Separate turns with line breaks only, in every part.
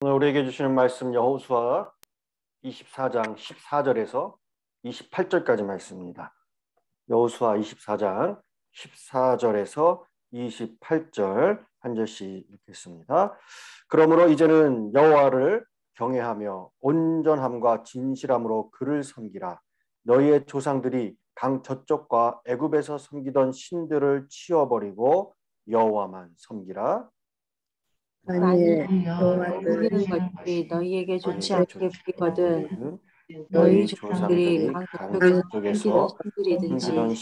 오늘 우리에게 주시는 말씀 여호수아 24장 14절에서 28절까지 말씀입니다. 여호수아 24장 14절에서 28절 한 절씩 읽겠습니다. 그러므로 이제는 여호와를 경외하며 온전함과 진실함으로 그를 섬기라. 너희의 조상들이 강 저쪽과 애굽에서 섬기던 신들을 치워버리고 여호와만 섬기라.
만일 여호와를
섬기는 것이 너희에게 좋지
너희에게
않게
좋지
보이거든
않거든
너희
너희
조상들이
조상들이
강
강
저쪽에서
저쪽에서
섬기던
섬기던
신들이든지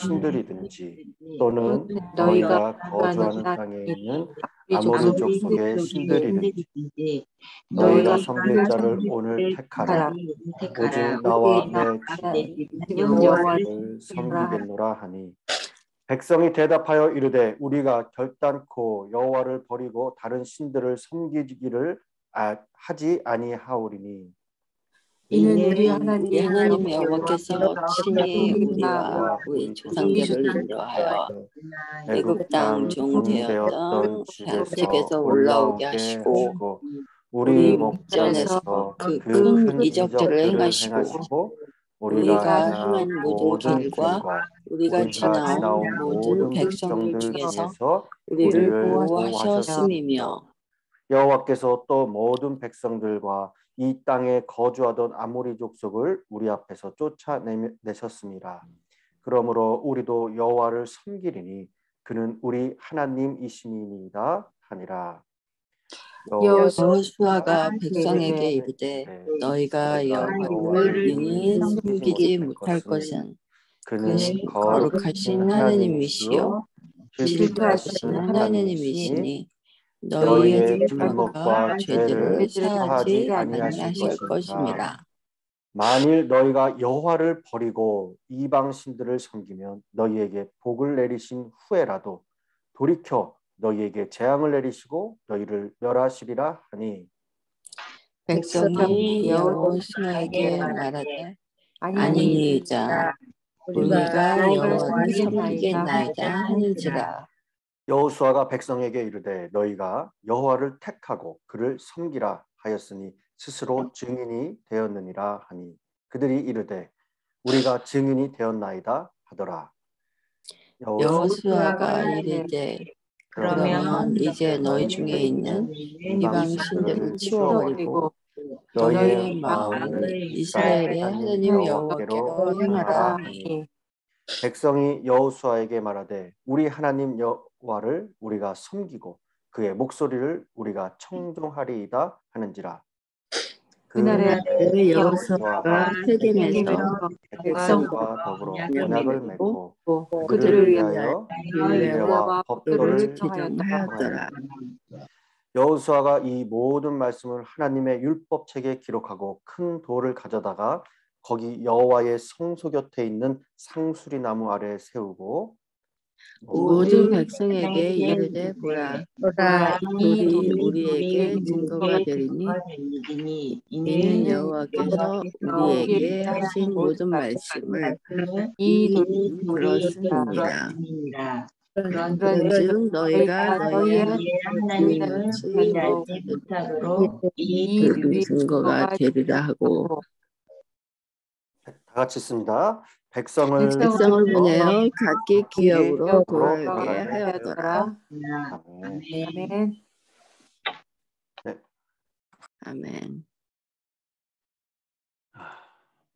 신들이든지
또는
또는
너희가
너희가
거주하는
거주하는 땅에
땅이
있는
아무리
아모리
족속의
족속의 신들이든지
너희가
너희가 섬길
섬길
자를 오늘 택하라. 오직 나와
오직
내
나의
집은
집은 여호와를
여호와를
섬기라 하니
섬기겠노라 하니 백성이 대답하여 이르되 우리가 결단코 여호와를 버리고 다른 신들을 섬기기를 하지 아니하오리니
이는 우리 하나님
하나님 여호와께서 친히
우리가
우리와 우리 조상들을 인도하여 애굽 땅 종되었던
집에서
집에서 올라오게 하시고
우리
목전에서
목전에서
그
그
큰
큰
이적들을
이적들을
행하시고
행하시고
우리가
행한
행한 모든 길과 우리가 지나온 모든 백성들 중에서 우리를 보호하셨음이며
여호와께서 또 모든 백성들과 이 땅에 거주하던 아모리 족속을 우리 앞에서 쫓아내셨습니다. 그러므로 우리도 여호와를 섬기리니 그는 우리 하나님이시니이다 하니라.
여호수아가 백성에게 이르되 너희가 여호와를 능히 섬기지 못할 것은 그는 거룩하신 하나님이시요 질투하신 하나님이시니 너희의 잘못과 죄들을 사하지 아니하실 것임이라.
만일 너희가 여호와를 버리고 이방 신들을 섬기면 너희에게 복을 내리신 후에라도 돌이켜 너희에게 재앙을 내리시고 너희를 멸하시리라 하니
백성이 여호수아에게 말하되 아니니이다 우리가 여호와를 섬기겠나이다 하는지라.
여호수아가 백성에게 이르되 너희가 여호와를 택하고 그를 섬기라 하였으니 스스로 증인이 되었느니라 하니 그들이 이르되 우리가 증인이 되었나이다 하더라.
여호수아가 이르되 그러면 이제 너희 중에 있는 이방 신들을 치워버리고 너희의 마음을 이스라엘의 하나님 여호와께로 향하라 하니
백성이 여호수아에게 말하되 우리 하나님 여호와를 우리가 섬기고 그의 목소리를 우리가 청종하리이다 하는지라.
그날에
여호수아가 세겜에서
백성과 더불어 언약을 맺고
그들을
위하여 율례와 법도를
지정하였더라.
여호수아가 이 모든 말씀을 하나님의 율법책에 기록하고 큰 돌을 가져다가 거기 여호와의 성소 곁에 있는 상수리 나무 아래에 세우고
모든 백성에게 이르되 보라 이 돌이 우리에게 증거가 되리니 이는 여호와께서 우리에게 하신 모든 말씀을 이 돌이 들었음이니라. 그런즉 너희가 너희의 하나님을 알지 못하도록 이 돌이 증거가 되리라 하고
다 같이 씁니다. 백성을
보내어 각기 기업으로 돌아가게 하였더라.
아멘.
네.
아멘.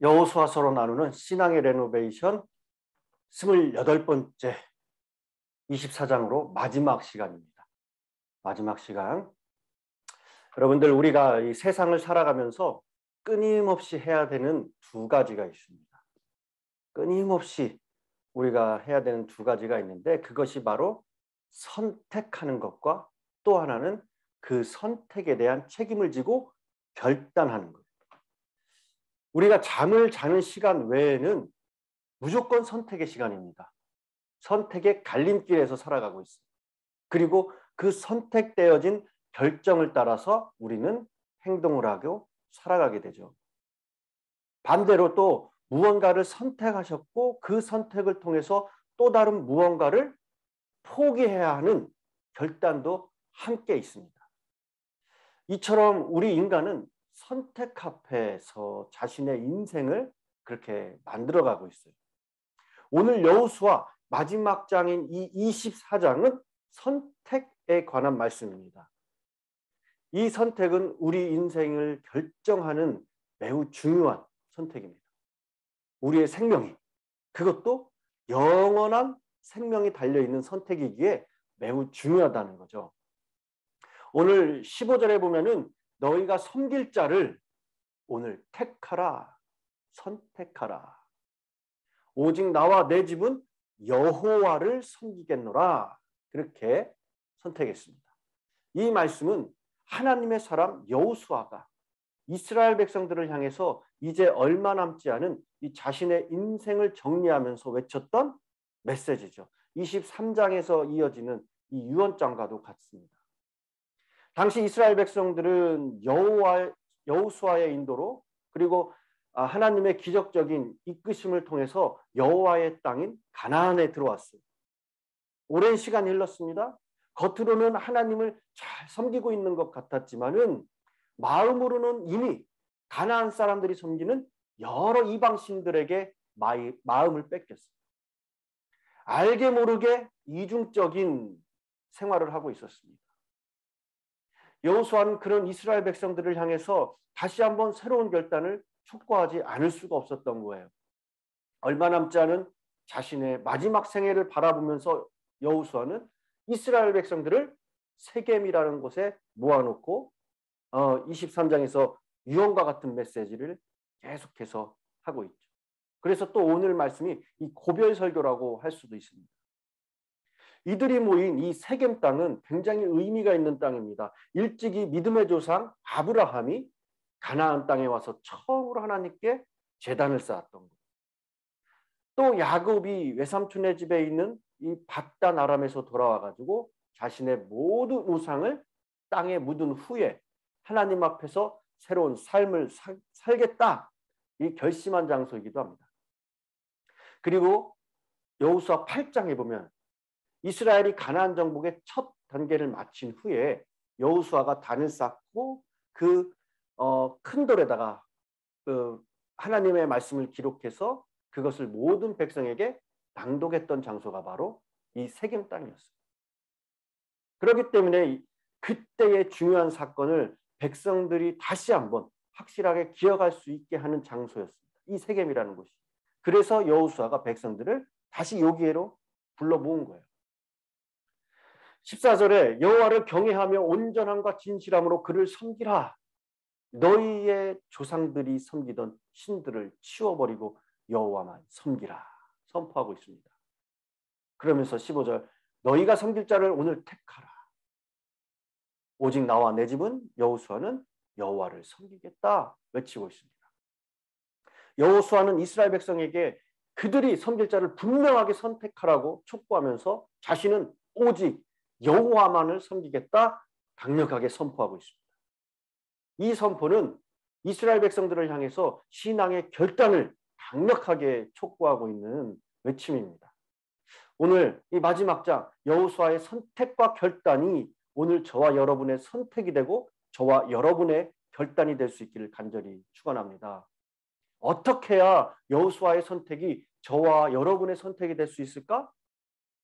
여호수아서로 나누는 신앙의 레노베이션 28번째 24장으로 마지막 시간입니다. 마지막 시간. 여러분들 우리가 이 세상을 살아가면서 끊임없이 해야 되는 두 가지가 있습니다. 끊임없이 우리가 해야 되는 두 가지가 있는데 그것이 바로 선택하는 것과 또 하나는 그 선택에 대한 책임을 지고 결단하는 것. 우리가 잠을 자는 시간 외에는 무조건 선택의 시간입니다. 선택의 갈림길에서 살아가고 있습니다. 그리고 그 선택되어진 결정을 따라서 우리는 행동을 하고 살아가게 되죠. 반대로 또 무언가를 선택하셨고 그 선택을 통해서 또 다른 무언가를 포기해야 하는 결단도 함께 있습니다. 이처럼 우리 인간은 선택 앞에서 자신의 인생을 그렇게 만들어가고 있어요. 오늘 여호수아 마지막 장인 이 24장은 선택에 관한 말씀입니다. 이 선택은 우리 인생을 결정하는 매우 중요한 선택입니다. 우리의 생명이, 그것도 영원한 생명이 달려있는 선택이기에 매우 중요하다는 거죠. 오늘 15절에 보면은 너희가 섬길 자를 오늘 택하라, 선택하라. 오직 나와 내 집은 여호와를 섬기겠노라. 그렇게 선택했습니다. 이 말씀은 하나님의 사람 여호수아가 이스라엘 백성들을 향해서 이제 얼마 남지 않은 이 자신의 인생을 정리하면서 외쳤던 메시지죠. 23장에서 이어지는 이 유언장과도 같습니다. 당시 이스라엘 백성들은 여호수아의 인도로 그리고 하나님의 기적적인 이끄심을 통해서 여호와의 땅인 가나안에 들어왔어요. 오랜 시간이 흘렀습니다. 겉으로는 하나님을 잘 섬기고 있는 것 같았지만은 마음으로는 이미 가나안 사람들이 섬기는 여러 이방신들에게 마음을 뺏겼어요. 알게 모르게 이중적인 생활을 하고 있었습니다. 여호수아는 그런 이스라엘 백성들을 향해서 다시 한번 새로운 결단을 촉구하지 않을 수가 없었던 거예요. 얼마 남지 않은 자신의 마지막 생애를 바라보면서 여호수아는 이스라엘 백성들을 세겜이라는 곳에 모아놓고 23장에서 유언과 같은 메시지를 계속해서 하고 있죠. 그래서 또 오늘 말씀이 이 고별 설교라고 할 수도 있습니다. 이들이 모인 이 세겜 땅은 굉장히 의미가 있는 땅입니다. 일찍이 믿음의 조상 아브라함이 가나안 땅에 와서 처음으로 하나님께 제단을 쌓았던 것. 또 야곱이 외삼촌의 집에 있는 이 밧단 아람에서 돌아와가지고 자신의 모든 우상을 땅에 묻은 후에 하나님 앞에서 새로운 삶을 살겠다, 이 결심한 장소이기도 합니다. 그리고 여호수아 8장에 보면 이스라엘이 가나안 정복의 첫 단계를 마친 후에 여호수아가 단을 쌓고 그 큰 돌에다가 하나님의 말씀을 기록해서 그것을 모든 백성에게 낭독했던 장소가 바로 이 세겜 땅이었어요. 그렇기 때문에 그때의 중요한 사건을 백성들이 다시 한번 확실하게 기억할 수 있게 하는 장소였습니다. 이 세겜이라는 곳이. 그래서 여호수아가 백성들을 다시 여기로 불러 모은 거예요. 14절에 여호와를 경외하며 온전함과 진실함으로 그를 섬기라. 너희의 조상들이 섬기던 신들을 치워버리고 여호와만 섬기라 선포하고 있습니다. 그러면서 15절 너희가 섬길 자를 오늘 택하라. 오직 나와 내 집은 여호수아는 여호와를 섬기겠다 외치고 있습니다. 여호수아는 이스라엘 백성에게 그들이 섬길 자를 분명하게 선택하라고 촉구하면서 자신은 오직 여호와만을 섬기겠다 강력하게 선포하고 있습니다. 이 선포는 이스라엘 백성들을 향해서 신앙의 결단을 강력하게 촉구하고 있는 외침입니다. 오늘 이 마지막 장 여호수아의 선택과 결단이 오늘 저와 여러분의 선택이 되고 저와 여러분의 결단이 될 수 있기를 간절히 축원합니다. 어떻게 해야 여호수아의 선택이 저와 여러분의 선택이 될 수 있을까?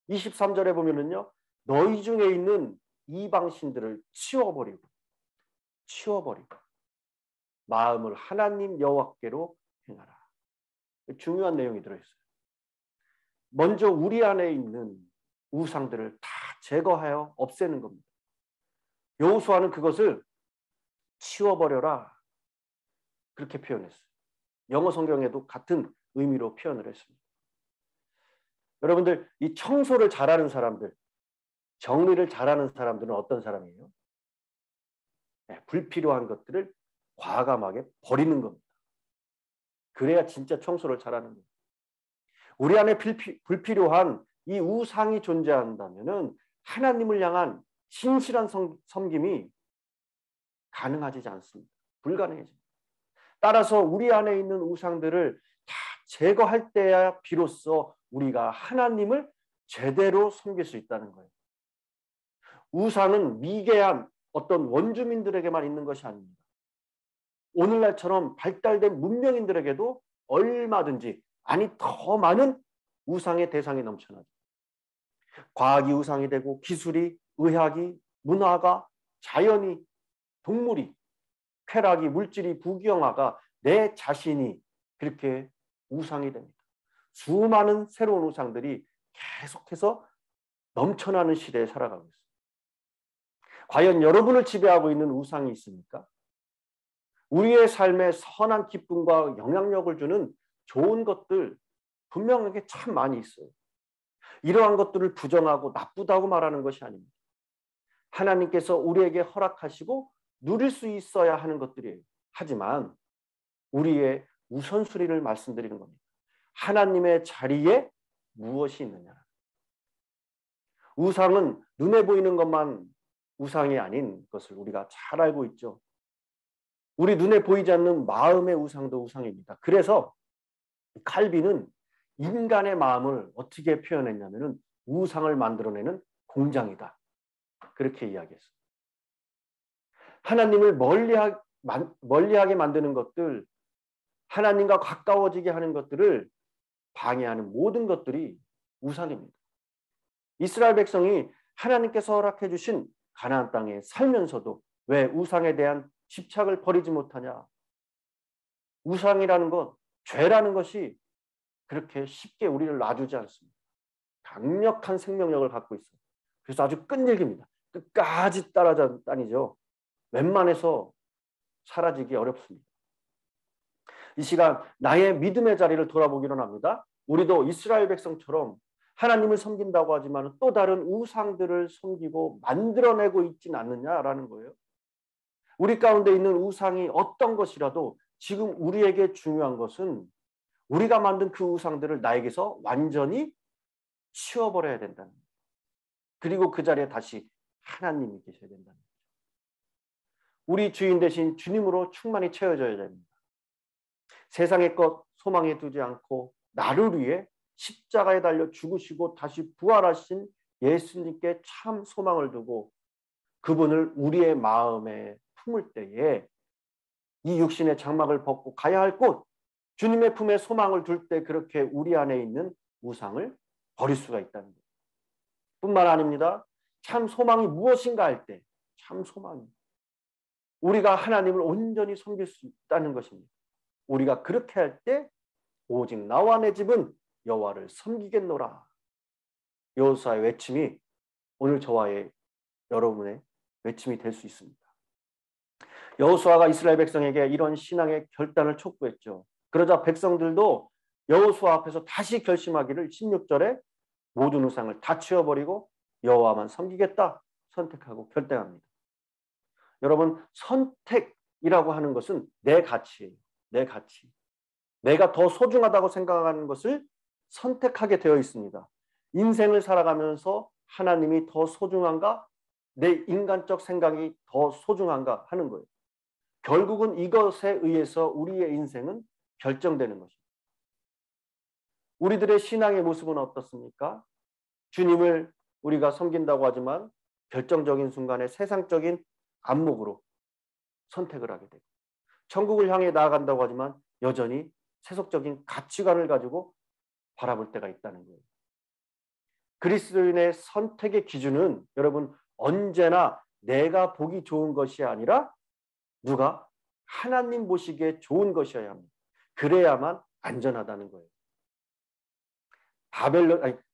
23절에 보면은요. 너희 중에 있는 이방신들을 치워버리고 마음을 하나님 여호와께로 행하라. 중요한 내용이 들어있어요. 먼저 우리 안에 있는 우상들을 다 제거하여 없애는 겁니다. 여호수아는 그것을 치워버려라 그렇게 표현했어요. 영어 성경에도 같은 의미로 표현을 했습니다. 여러분들 이 청소를 잘하는 사람들, 정리를 잘하는 사람들은 어떤 사람이에요? 불필요한 것들을 과감하게 버리는 겁니다. 그래야 진짜 청소를 잘하는 거예요. 우리 안에 불필요한 이 우상이 존재한다면은 하나님을 향한 신실한 섬김이 가능하지 않습니다. 불가능해집니다. 따라서 우리 안에 있는 우상들을 다 제거할 때야 비로소 우리가 하나님을 제대로 섬길 수 있다는 거예요. 우상은 미개한 어떤 원주민들에게만 있는 것이 아닙니다. 오늘날처럼 발달된 문명인들에게도 얼마든지, 아니 더 많은 우상의 대상이 넘쳐나죠. 과학이 우상이 되고 기술이, 의학이, 문화가, 자연이, 동물이, 쾌락이, 물질이, 부귀영화가, 내 자신이 그렇게 우상이 됩니다. 수많은 새로운 우상들이 계속해서 넘쳐나는 시대에 살아가고 있습니다. 과연 여러분을 지배하고 있는 우상이 있습니까? 우리의 삶에 선한 기쁨과 영향력을 주는 좋은 것들 분명하게 참 많이 있어요. 이러한 것들을 부정하고 나쁘다고 말하는 것이 아닙니다. 하나님께서 우리에게 허락하시고 누릴 수 있어야 하는 것들이에요. 하지만 우리의 우선순위를 말씀드리는 겁니다. 하나님의 자리에 무엇이 있느냐. 우상은 눈에 보이는 것만 우상이 아닌 것을 우리가 잘 알고 있죠. 우리 눈에 보이지 않는 마음의 우상도 우상입니다. 그래서 칼빈은 인간의 마음을 어떻게 표현했냐면은 우상을 만들어내는 공장이다. 그렇게 이야기했어요. 하나님을 멀리하게 만드는 것들, 하나님과 가까워지게 하는 것들을 방해하는 모든 것들이 우상입니다. 이스라엘 백성이 하나님께서 허락해 주신 가나안 땅에 살면서도 왜 우상에 대한 집착을 버리지 못하냐? 우상이라는 것, 죄라는 것이 그렇게 쉽게 우리를 놔주지 않습니다. 강력한 생명력을 갖고 있어요. 그래서 아주 끈질깁니다. 끝까지 따라다니죠. 웬만해서 사라지기 어렵습니다. 이 시간 나의 믿음의 자리를 돌아보기로 합니다. 우리도 이스라엘 백성처럼 하나님을 섬긴다고 하지만 또 다른 우상들을 섬기고 만들어내고 있진 않느냐라는 거예요. 우리 가운데 있는 우상이 어떤 것이라도 지금 우리에게 중요한 것은 우리가 만든 그 우상들을 나에게서 완전히 치워버려야 된다는 거예요. 그리고 그 자리에 다시 하나님이 계셔야 된다는 거죠. 우리 주인 대신 주님으로 충만히 채워져야 됩니다. 세상의 것 소망에 두지 않고 나를 위해 십자가에 달려 죽으시고 다시 부활하신 예수님께 참 소망을 두고 그분을 우리의 마음에 품을 때에 이 육신의 장막을 벗고 가야 할 곳, 주님의 품에 소망을 둘 때 그렇게 우리 안에 있는 우상을 버릴 수가 있다는 거예요. 뿐만 아닙니다. 참 소망이 무엇인가 할 때 참 소망이 우리가 하나님을 온전히 섬길 수 있다는 것입니다. 우리가 그렇게 할 때 오직 나와 내 집은 여호와를 섬기겠노라. 여호수아의 외침이 오늘 저와의 여러분의 외침이 될 수 있습니다. 여호수아가 이스라엘 백성에게 이런 신앙의 결단을 촉구했죠. 그러자 백성들도 여호수아 앞에서 다시 결심하기를 16절에 모든 우상을 다 치워버리고 여호와만 섬기겠다 선택하고 결단합니다. 여러분, 선택이라고 하는 것은 내 가치예요. 내 가치. 내가 더 소중하다고 생각하는 것을 선택하게 되어 있습니다. 인생을 살아가면서 하나님이 더 소중한가? 내 인간적 생각이 더 소중한가 하는 거예요. 결국은 이것에 의해서 우리의 인생은 결정되는 것입니다. 우리들의 신앙의 모습은 어떻습니까? 주님을 우리가 섬긴다고 하지만 결정적인 순간에 세상적인 안목으로 선택을 하게 되고, 천국을 향해 나아간다고 하지만 여전히 세속적인 가치관을 가지고 바라볼 때가 있다는 거예요. 그리스도인의 선택의 기준은 여러분 언제나 내가 보기 좋은 것이 아니라 누가 하나님 보시기에 좋은 것이어야 합니다. 그래야만 안전하다는 거예요.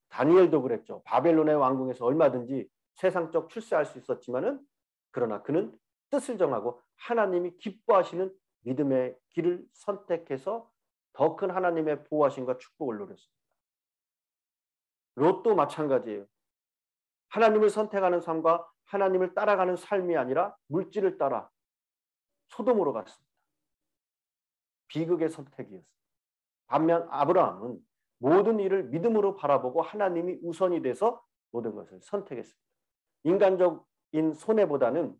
다니엘도 그랬죠. 바벨론의 왕궁에서 얼마든지 세상적 출세할 수 있었지만은 그러나 그는 뜻을 정하고 하나님이 기뻐하시는 믿음의 길을 선택해서 더 큰 하나님의 보호하심과 축복을 누렸습니다. 롯도 마찬가지예요. 하나님을 선택하는 삶과 하나님을 따라가는 삶이 아니라 물질을 따라 소돔으로 갔습니다. 비극의 선택이었습니다. 반면 아브라함은 모든 일을 믿음으로 바라보고 하나님이 우선이 돼서 모든 것을 선택했습니다. 인간적인 손해보다는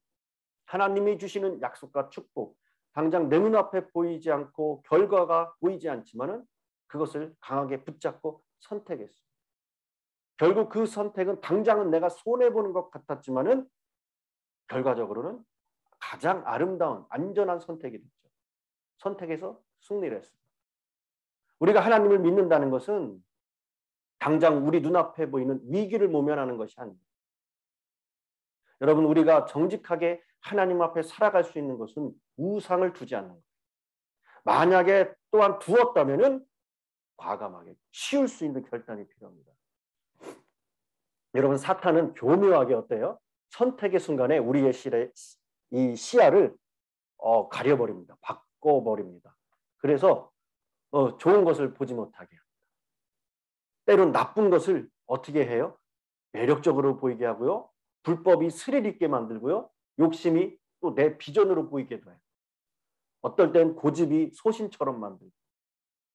하나님이 주시는 약속과 축복, 당장 내 눈앞에 보이지 않고 결과가 보이지 않지만은 그것을 강하게 붙잡고 선택했습니다. 결국 그 선택은 당장은 내가 손해보는 것 같았지만은 결과적으로는 가장 아름다운 안전한 선택이 됐죠. 선택에서 승리를 했습니다. 우리가 하나님을 믿는다는 것은 당장 우리 눈앞에 보이는 위기를 모면하는 것이 아닙니다. 여러분, 우리가 정직하게 하나님 앞에 살아갈 수 있는 것은 우상을 두지 않는 거예요. 만약에 또한 두었다면 과감하게 치울 수 있는 결단이 필요합니다. 여러분, 사탄은 교묘하게 어때요? 선택의 순간에 우리의 이 시야를 가려버립니다. 바꿔버립니다. 그래서 좋은 것을 보지 못하게 합니다. 때론 나쁜 것을 어떻게 해요? 매력적으로 보이게 하고요. 불법이 스릴 있게 만들고요. 욕심이 또 내 비전으로 보이게도 해요. 어떨 땐 고집이 소신처럼 만들고,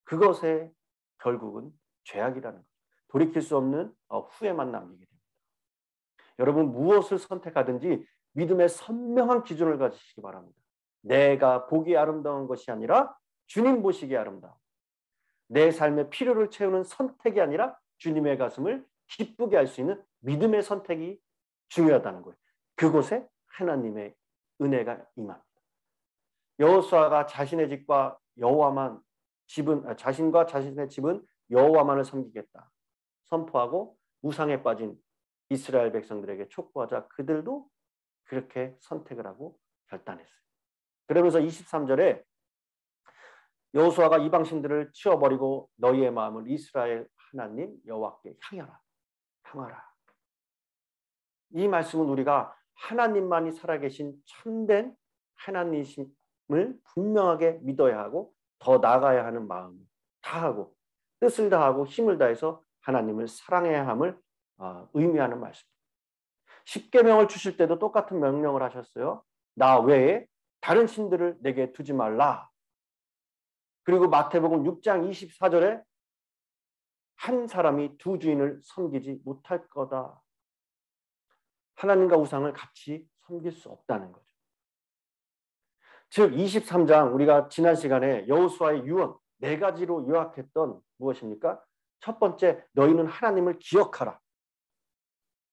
그것에 결국은 죄악이라는 거죠. 돌이킬 수 없는 후회만 남기게 됩니다. 여러분, 무엇을 선택하든지 믿음의 선명한 기준을 가지시기 바랍니다. 내가 보기 아름다운 것이 아니라 주님 보시기에 아름다움. 내 삶의 필요를 채우는 선택이 아니라 주님의 가슴을 기쁘게 할 수 있는 믿음의 선택이 중요하다는 거예요. 그곳에 하나님의 은혜가 임합니다. 여호수아가 자신의 집과 자신과 자신의 집은 여호와만을 섬기겠다 선포하고 우상에 빠진 이스라엘 백성들에게 촉구하자 그들도 그렇게 선택을 하고 결단했어요. 그러면서 23절에 여호수아가 이방신들을 치워버리고 너희의 마음을 이스라엘 하나님 여호와께 향하라. 이 말씀은 우리가 하나님만이 살아계신 참된 하나님을 분명하게 믿어야 하고 더 나아가야 하는 마음을 다하고 뜻을 다하고 힘을 다해서 하나님을 사랑해야 함을 의미하는 말씀입니다. 십계명을 주실 때도 똑같은 명령을 하셨어요. 나 외에 다른 신들을 내게 두지 말라. 그리고 마태복음 6장 24절에 한 사람이 두 주인을 섬기지 못할 거다. 하나님과 우상을 같이 섬길 수 없다는 거죠. 즉 23장 우리가 지난 시간에 여호수아의 유언 4가지로 요약했던 무엇입니까? 첫 번째, 너희는 하나님을 기억하라.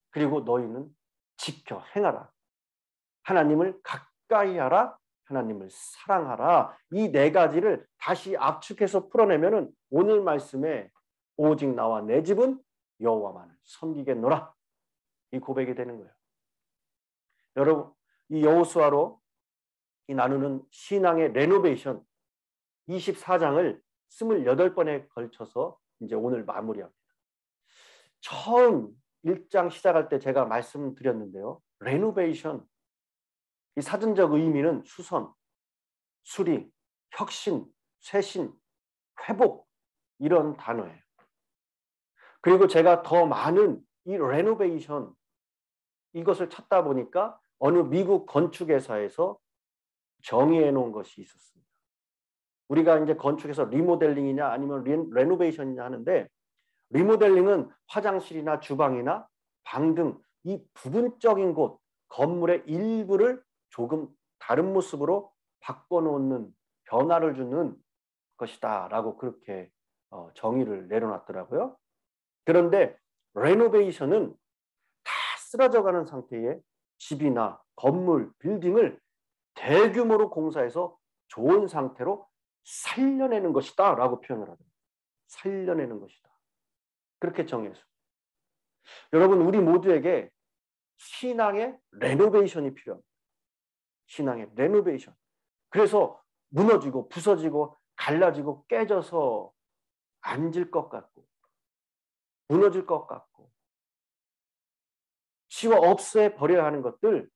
그리고 너희는 지켜 행하라. 하나님을 가까이 하라. 하나님을 사랑하라. 이 4가지를 다시 압축해서 풀어내면은 오늘 말씀에 오직 나와 내 집은 여호와만을 섬기겠노라. 이 고백이 되는 거예요. 여러분, 이 여호수아로 이 나누는 신앙의 레노베이션 24장을 28번에 걸쳐서 이제 오늘 마무리합니다. 처음 1장 시작할 때 제가 말씀드렸는데요. 레노베이션, 이 사전적 의미는 수선, 수리, 혁신, 쇄신, 회복 이런 단어예요. 그리고 제가 더 많은 이 레노베이션 이것을 찾다 보니까 어느 미국 건축회사에서 정의해 놓은 것이 있었습니다. 우리가 이제 건축에서 리모델링이냐 아니면 레노베이션이냐 하는데, 리모델링은 화장실이나 주방이나 방 등 이 부분적인 곳, 건물의 일부를 조금 다른 모습으로 바꿔놓는 변화를 주는 것이다 라고 그렇게 정의를 내려놨더라고요. 그런데 레노베이션은 다 쓰러져가는 상태의 집이나 건물, 빌딩을 대규모로 공사해서 좋은 상태로 살려내는 것이다 라고 표현을 하더라고요. 살려내는 것이다. 그렇게 정의했습니다. 여러분, 우리 모두에게 신앙의 레노베이션이 필요합니다. 신앙의 레노베이션. 그래서 무너지고 부서지고 갈라지고 깨져서 앉을 것 같고 무너질 것 같고 치워 없애버려야 하는 것들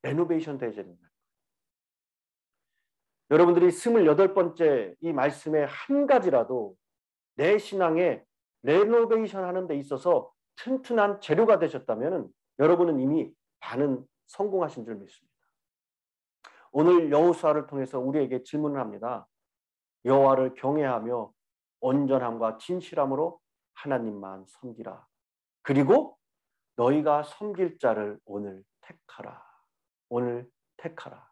레노베이션 돼야 됩니다. 여러분들이 28번째 이 말씀의 한 가지라도 내 신앙에 레노베이션 하는 데 있어서 튼튼한 재료가 되셨다면 여러분은 이미 반은 성공하신 줄 믿습니다. 오늘 여호수아를 통해서 우리에게 질문을 합니다. 여호와를 경외하며 온전함과 진실함으로 하나님만 섬기라. 그리고 너희가 섬길 자를 오늘 택하라. 오늘 택하라.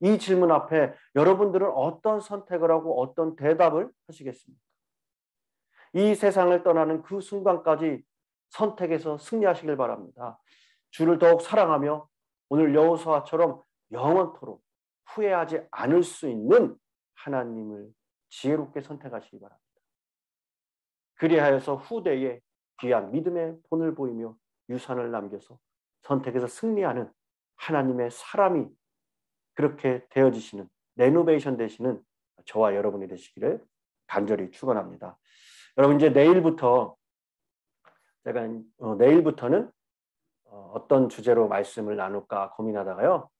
이 질문 앞에 여러분들은 어떤 선택을 하고 어떤 대답을 하시겠습니까? 이 세상을 떠나는 그 순간까지 선택에서 승리하시길 바랍니다. 주를 더욱 사랑하며 오늘 여호수아처럼 영원토록 후회하지 않을 수 있는 하나님을 지혜롭게 선택하시기 바랍니다. 그리하여서 후대에 귀한 믿음의 본을 보이며 유산을 남겨서 선택해서 승리하는 하나님의 사람이 그렇게 되어지시는, 레노베이션 되시는 저와 여러분이 되시기를 간절히 축원합니다. 여러분, 이제 내일부터 제가 내일부터는 어떤 주제로 말씀을 나눌까 고민하다가요,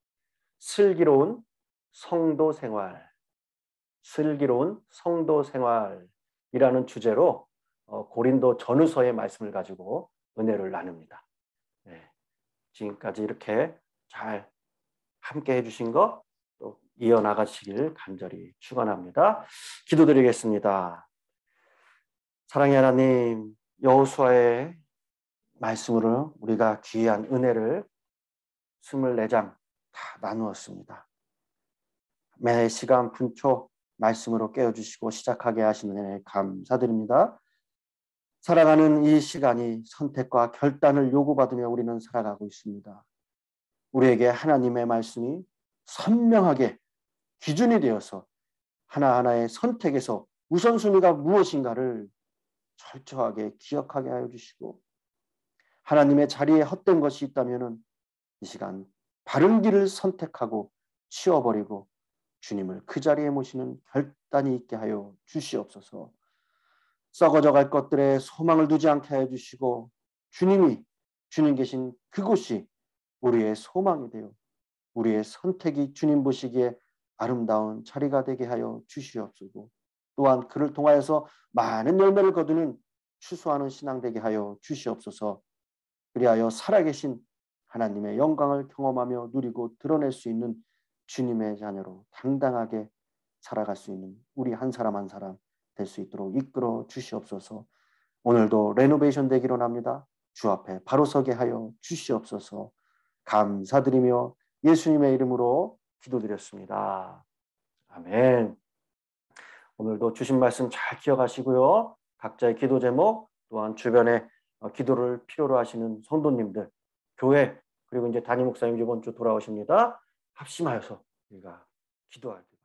슬기로운 성도 생활, 슬기로운 성도 생활이라는 주제로 고린도 전후서의 말씀을 가지고 은혜를 나눕니다. 네, 지금까지 이렇게 잘 함께 해주신 거 또 이어나가시길 간절히 축원합니다. 기도드리겠습니다. 사랑의 하나님, 여호수아의 말씀으로 우리가 귀한 은혜를 24장 다 나누었습니다. 매 시간 분초 말씀으로 깨워주시고 시작하게 하시는 은혜 감사드립니다. 살아가는 이 시간이 선택과 결단을 요구받으며 우리는 살아가고 있습니다. 우리에게 하나님의 말씀이 선명하게 기준이 되어서 하나하나의 선택에서 우선순위가 무엇인가를 철저하게 기억하게 하여 주시고, 하나님의 자리에 헛된 것이 있다면 이 시간 바른 길을 선택하고 치워버리고 주님을 그 자리에 모시는 결단이 있게 하여 주시옵소서. 썩어져 갈 것들에 소망을 두지 않게 하여 주시고, 주님 계신 그곳이 우리의 소망이 되어 우리의 선택이 주님 보시기에 아름다운 자리가 되게 하여 주시옵소서. 또한 그를 통하여서 많은 열매를 거두는 추수하는 신앙 되게 하여 주시옵소서. 그리하여 살아계신 하나님의 영광을 경험하며 누리고 드러낼 수 있는 주님의 자녀로 당당하게 살아갈 수 있는 우리 한 사람 한 사람 될 수 있도록 이끌어 주시옵소서. 오늘도 레노베이션 되기로 합니다. 주 앞에 바로 서게 하여 주시옵소서. 감사드리며 예수님의 이름으로 기도드렸습니다. 아멘. 오늘도 주신 말씀 잘 기억하시고요. 각자의 기도 제목, 또한 주변에 기도를 필요로 하시는 성도님들, 교회, 그리고 이제 담임 목사님 이번 주 돌아오십니다. 합심하여서 우리가 기도할 때